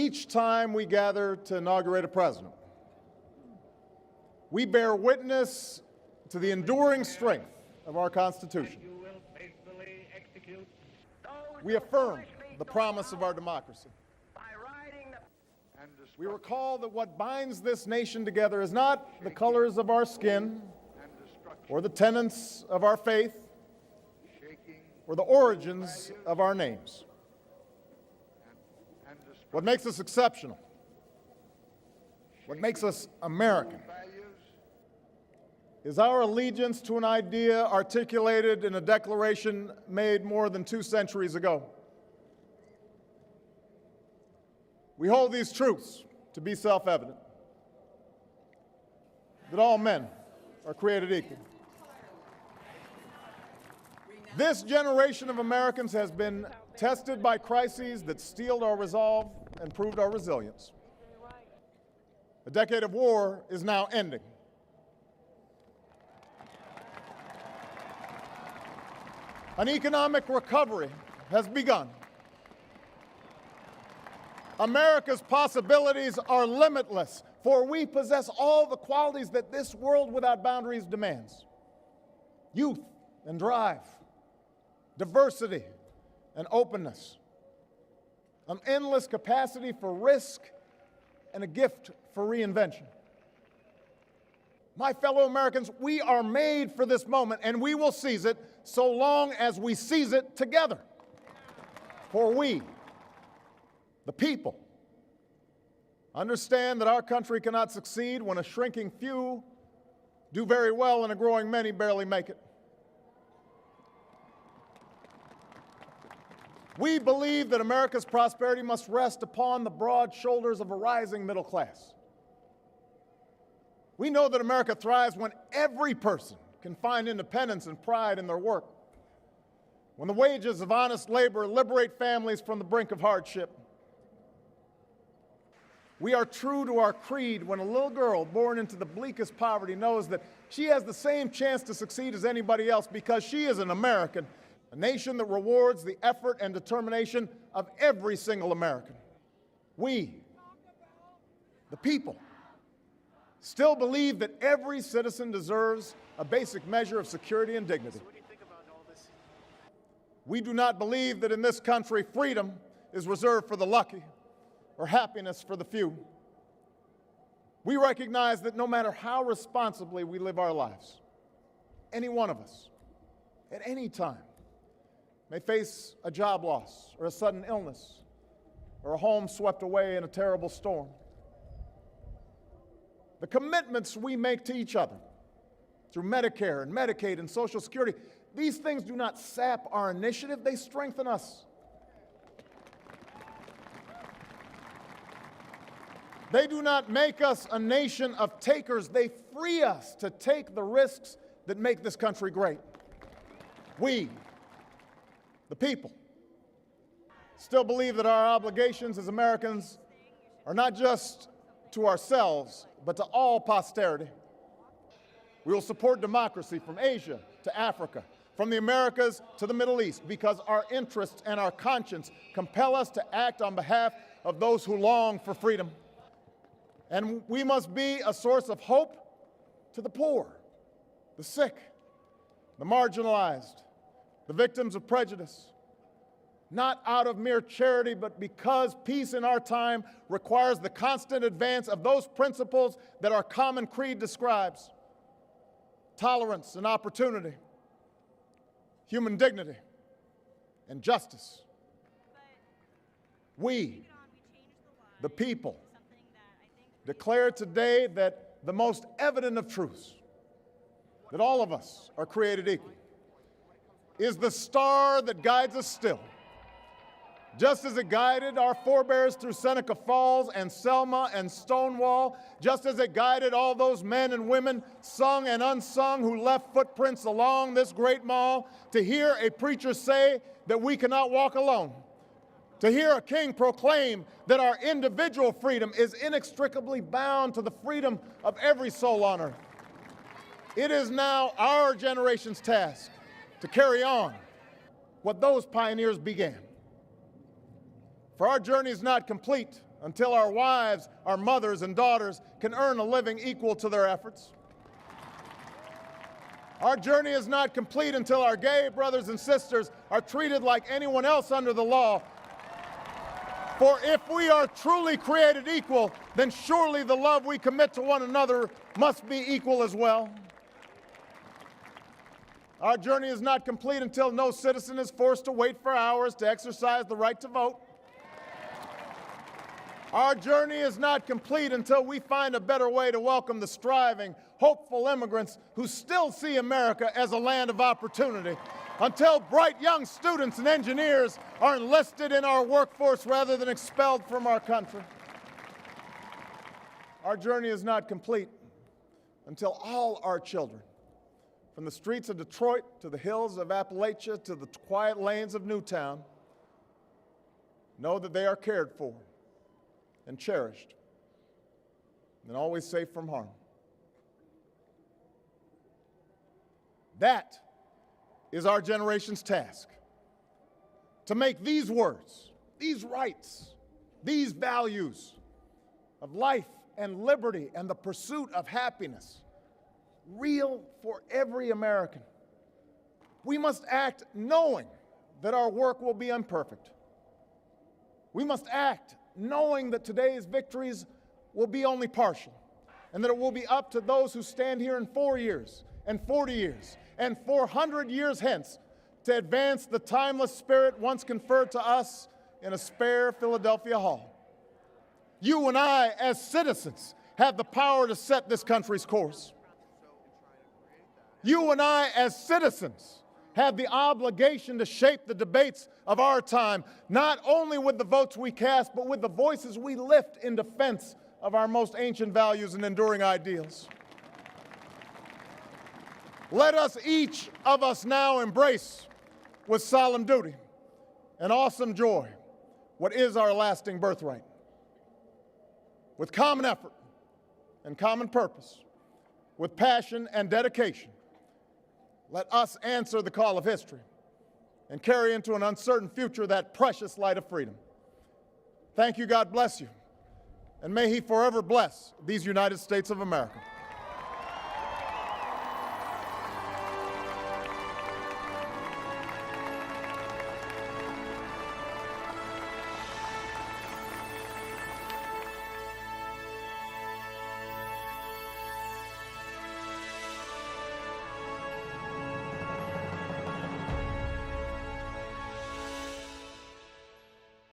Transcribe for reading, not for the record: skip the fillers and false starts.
each time we gather to inaugurate a president, we bear witness to the enduring strength of our Constitution. We affirm the promise of our democracy. We recall that what binds this nation together is not the colors of our skin or the tenets of our faith or the origins of our names. What makes us exceptional, what makes us American, is our allegiance to an idea articulated in a declaration made more than 2 centuries ago. We hold these truths to be self-evident, that all men are created equal. This generation of Americans has been tested by crises that steeled our resolve and proved our resilience. A decade of war is now ending. An economic recovery has begun. America's possibilities are limitless, for we possess all the qualities that this world without boundaries demands: youth and drive, diversity and openness, an endless capacity for risk, and a gift for reinvention. My fellow Americans, we are made for this moment, and we will seize it so long as we seize it together. For we, the people, understand that our country cannot succeed when a shrinking few do very well and a growing many barely make it. We believe that America's prosperity must rest upon the broad shoulders of a rising middle class. We know that America thrives when every person can find independence and pride in their work, when the wages of honest labor liberate families from the brink of hardship. We are true to our creed when a little girl born into the bleakest poverty knows that she has the same chance to succeed as anybody else because she is an American, a nation that rewards the effort and determination of every single American. We, the people, still believe that every citizen deserves a basic measure of security and dignity. So what do you think about all this? We do not believe that in this country freedom is reserved for the lucky or happiness for the few. We recognize that no matter how responsibly we live our lives, any one of us, at any time, may face a job loss or a sudden illness or a home swept away in a terrible storm. The commitments we make to each other through Medicare and Medicaid and Social Security, these things do not sap our initiative, they strengthen us. They do not make us a nation of takers, they free us to take the risks that make this country great. We, the people, still believe that our obligations as Americans are not just to ourselves, but to all posterity. We will support democracy from Asia to Africa, from the Americas to the Middle East, because our interests and our conscience compel us to act on behalf of those who long for freedom. And we must be a source of hope to the poor, the sick, the marginalized, the victims of prejudice, not out of mere charity, but because peace in our time requires the constant advance of those principles that our common creed describes: tolerance and opportunity, human dignity, and justice. We, the people, declare today that the most evident of truths, that all of us are created equal, is the star that guides us still, just as it guided our forebears through Seneca Falls and Selma and Stonewall, just as it guided all those men and women, sung and unsung, who left footprints along this great mall, to hear a preacher say that we cannot walk alone, to hear a king proclaim that our individual freedom is inextricably bound to the freedom of every soul on earth. It is now our generation's task to carry on what those pioneers began. For our journey is not complete until our wives, our mothers and daughters can earn a living equal to their efforts. Our journey is not complete until our gay brothers and sisters are treated like anyone else under the law. For if we are truly created equal, then surely the love we commit to one another must be equal as well. Our journey is not complete until no citizen is forced to wait for hours to exercise the right to vote. Our journey is not complete until we find a better way to welcome the striving, hopeful immigrants who still see America as a land of opportunity, until bright young students and engineers are enlisted in our workforce rather than expelled from our country. Our journey is not complete until all our children, from the streets of Detroit to the hills of Appalachia to the quiet lanes of Newtown, know that they are cared for and cherished and always safe from harm. That is our generation's task, to make these words, these rights, these values of life and liberty and the pursuit of happiness real for every American. We must act knowing that our work will be imperfect. We must act knowing that today's victories will be only partial, and that it will be up to those who stand here in 4 years and 40 years and 400 years hence to advance the timeless spirit once conferred to us in a spare Philadelphia hall. You and I, as citizens, have the power to set this country's course. You and I, as citizens, have the obligation to shape the debates of our time, not only with the votes we cast, but with the voices we lift in defense of our most ancient values and enduring ideals. Let us, each of us now, embrace with solemn duty and awesome joy what is our lasting birthright. With common effort and common purpose, with passion and dedication, let us answer the call of history and carry into an uncertain future that precious light of freedom. Thank you, God bless you, and may He forever bless these United States of America.